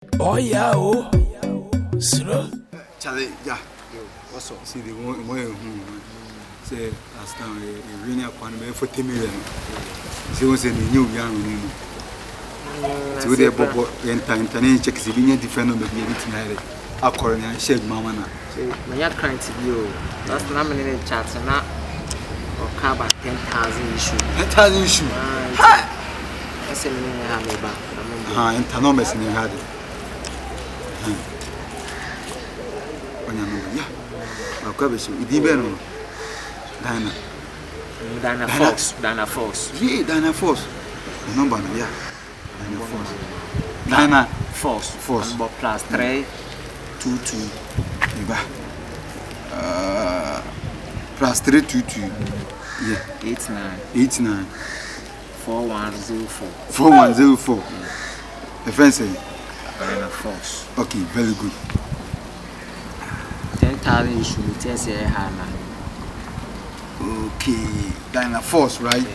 Oyaa, oh, Suro. Charlie, yeah. What's up? See the one say last time a really upon me 40 million. She was in the new young. So they bobo internet check the linear different number tonight. A coroner and shake mamma. My client to you. That's not many chats and not or cover 10,000 issue. 10,000 issue. I said, I have a back. And Tanomas in your head. I'll cover you. Dibeno. Dana Force. Yeah, Dana Force. The number, yeah. Dana Force. Dana Force. But plus 3, 2, 2. Plus 3, 2, 2. Yeah. 89. 4104. 4104. The friend say Dana Force. Okay, very good. 10,000 issue. Tell say Hana. Okay, Dana Force, right?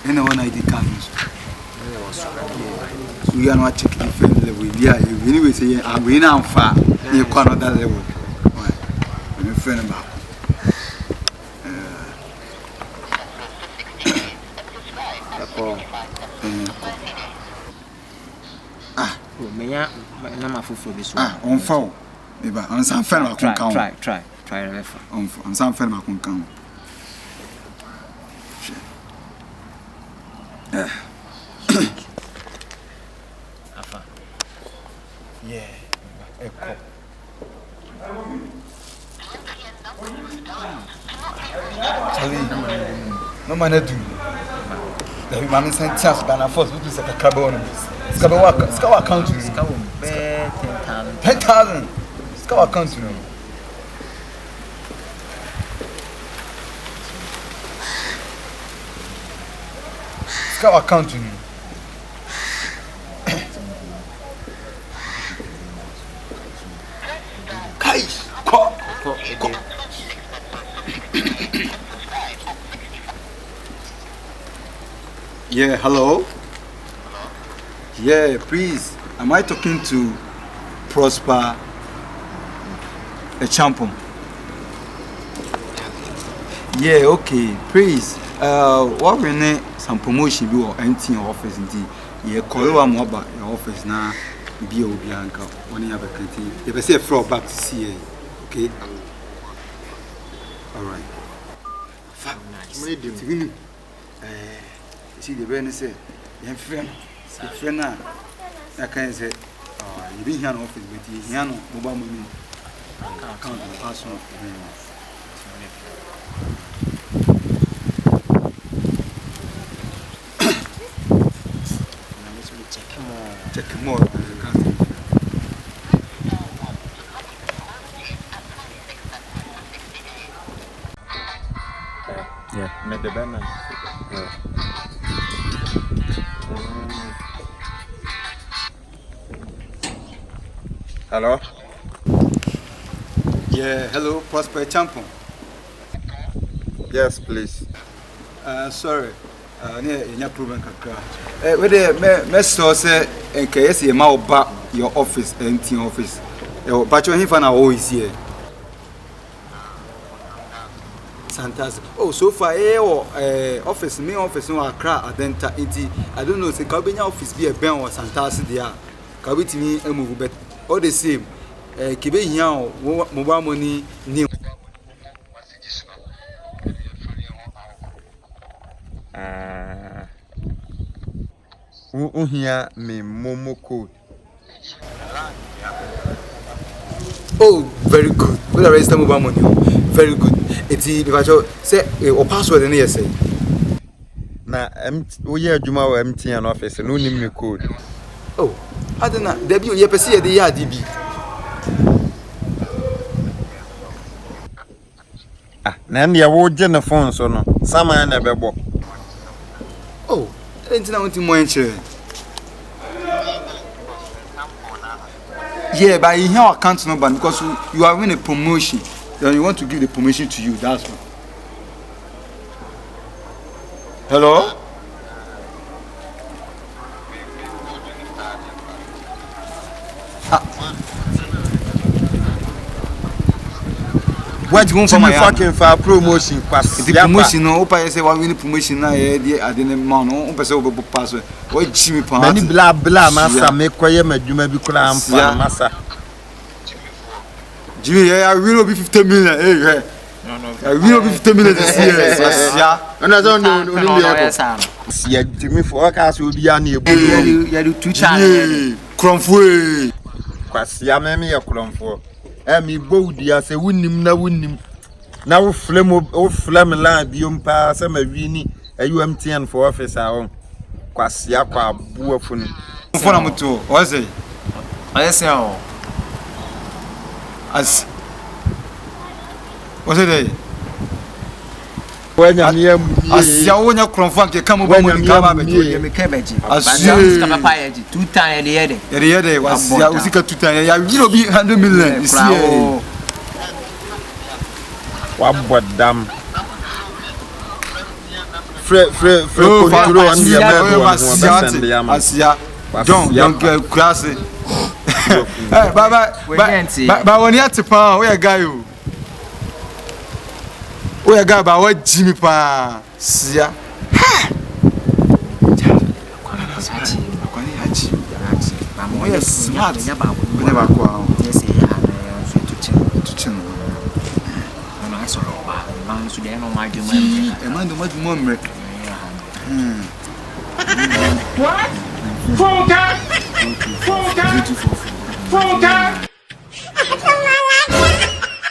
Anyone ID comes. So we are not checking different level. Yeah, anyway, say I'm going on far. You can't that level. I'm a friend about. On phone. I'm some friend of Try. I'm some friend of count. Yeah. No man do. The man sent chance Dana Force to say a carbon. Scout country. 10,000. Scout country. Scout country. Yeah, hello? Yeah, please. Am I talking to Prosper a champion? Yeah, okay. Please. What we need some promotion be or empty your office indeed. Yeah, call more about your office now. Be Bianca. One have a canteen. If I say a floor back to see you, okay? All right. Nice. See the very say, your friend now. I can say, you didn't hear office, but you hear no mobile money. Account the password. Check more. Yeah, met the banner. Hello? Yeah, hello, Prosper Champion. Yes, please. Sorry. No problem. Whether say in case you mau back your office, empty office. But you have always here. Fantastic. Oh, so far, office, me office, no, I cry at Denta. I don't know, say, Cabina office be a ben or Santas there. Cabit me a move, but all the same, Kibe Yao, mobile money, new. Who here me Momo code? Oh, very good. What the rest of mobile money? Very good. It's the say or password in here say. Na we are Juma or empty an office and no name me code. Oh, I don't know. Debut, you see the DB. Nan ya wo je na phone so no. Sama na bebo. Oh, I didn't know what you want. Yeah, but in your account number because you are winning a promotion. Then you want to give the permission to you. That's what. Hello? What you want for my fucking for promotion pass. The promotion no opa say wa win promotion na e dey ade ne ma no o pese wo be pass wo jimi pa mani bla masa me koye madwuma bi kula amfa masa jimi ya will be 50 million eh I will be 50 million this year yeah and don't know sia jimi for ka so obi ya na ebu ya do two channel kromfo kwasia me ye kromfo mi bowdi ase wunnim na wo flem la biom pa se ma wini UMTN for office a won kwasia kwa abuafo ni fo na moto o say ayese o as o say dey wanya mi am asia wonya kromfo nke kamo ba mo nka ba be me kebeji asia kama pa yeji two time yede wasia usika two time ya will be 100 million this year wabodam free control on the asia don't get crazy bye when you at pa we guy o we guy ba wa jimi pa sia yes smart never go yes to chin so man so dey no ma dwuma e man do ma mre What? Full time.